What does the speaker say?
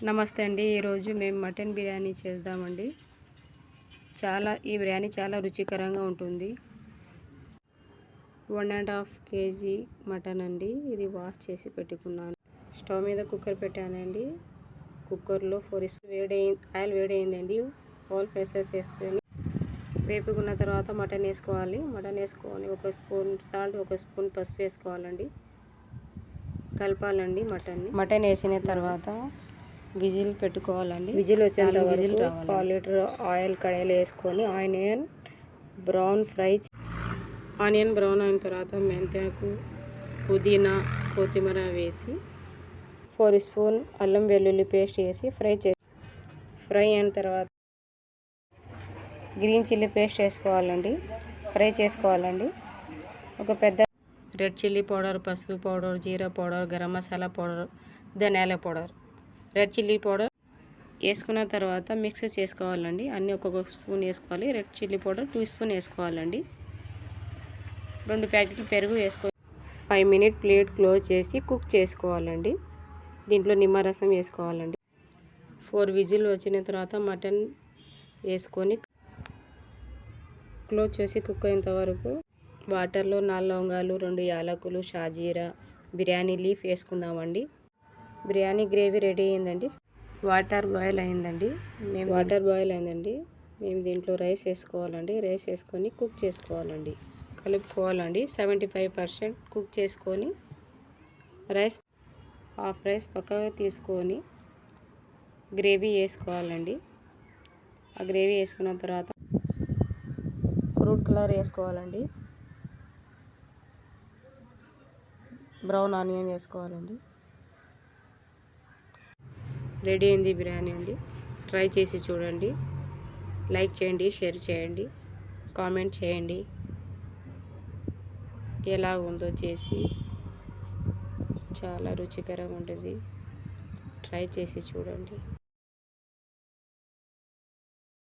నమస్తే అండి. ఈరోజు మేము మటన్ బిర్యానీ చేద్దామండి. ఈ బిర్యానీ చాలా రుచికరంగా ఉంటుంది. 1.5 kg మటన్ అండి. ఇది వాష్ చేసి పెట్టుకున్నాను. స్టవ్ మీద కుక్కర్ పెట్టానండి. కుక్కర్లో 4 స్పూన్ ఆయిల్ వేడైందండి. ఆల్ పీసెస్ వేసుకొని వేపుకున్న తర్వాత మటన్ వేసుకోవాలి. మటన్ వేసుకొని 1 స్పూన్ సాల్ట్, 1 స్పూన్ పసుపు వేసుకోవాలండి. కలపాలండి మటన్ వేసిన తర్వాత విజిల్ పెట్టుకోవాలండి. విజిల్ వచ్చేంత వరకు 1/4 లీటర్ ఆయిల్ కడాయిలో వేసుకొని ఆనియన్ బ్రౌన్ అయిన తర్వాత మెంతాకు, పుదీనా, కొత్తిమీర వేసి 4 స్పూన్ అల్లం వెల్లుల్లి పేస్ట్ వేసి ఫ్రై అయిన తర్వాత గ్రీన్ చిల్లీ పేస్ట్ వేసుకోవాలండి. ఫ్రై చేసుకోవాలండి. ఒక పెద్ద రెడ్ చిల్లీ పౌడర్, పసుపు పౌడర్, జీరా పౌడర్, గరం మసాలా పౌడర్, ధనియాల పౌడర్, రెడ్ చిల్లీ పౌడర్ వేసుకున్న తర్వాత మిక్స్ చేసుకోవాలండి. అన్నీ ఒక్కొక్క స్పూన్ వేసుకోవాలి. రెడ్ చిల్లీ పౌడర్ 2 స్పూన్ వేసుకోవాలండి. 2 ప్యాకెట్లు పెరుగు వేసుకొని 5 మినిట్ ప్లేట్ క్లోజ్ చేసి కుక్ చేసుకోవాలండి. దీంట్లో నిమ్మరసం వేసుకోవాలండి. 4 విజిల్ వచ్చిన తర్వాత మటన్ వేసుకొని క్లోజ్ చేసి కుక్ అయ్యేంత వరకు వాటర్లో 4 లవంగాలు, 2 యాలకులు, షాజీరా, బిర్యానీ లీఫ్ వేసుకుందామండి. బిర్యానీ గ్రేవీ రెడీ అయిందండి. వాటర్ బాయిల్ అయిందండి. మేము దీంట్లో రైస్ వేసుకోవాలండి. రైస్ వేసుకొని కుక్ చేసుకోవాలండి. కలుపుకోవాలండి. 75% కుక్ చేసుకొని హాఫ్ రైస్ పక్కగా తీసుకొని గ్రేవీ వేసుకోవాలండి. ఆ గ్రేవీ వేసుకున్న తర్వాత ఫ్రూట్ కలర్ వేసుకోవాలండి. బ్రౌన్ ఆనియన్ వేసుకోవాలండి. రెడీ అయింది బిర్యానీ అండి. ట్రై చేసి చూడండి. లైక్ చేయండి, షేర్ చేయండి, కామెంట్ చేయండి. ఎలా ఉందో చేసి చాలా రుచికరంగా ఉంటుంది. ట్రై చేసి చూడండి.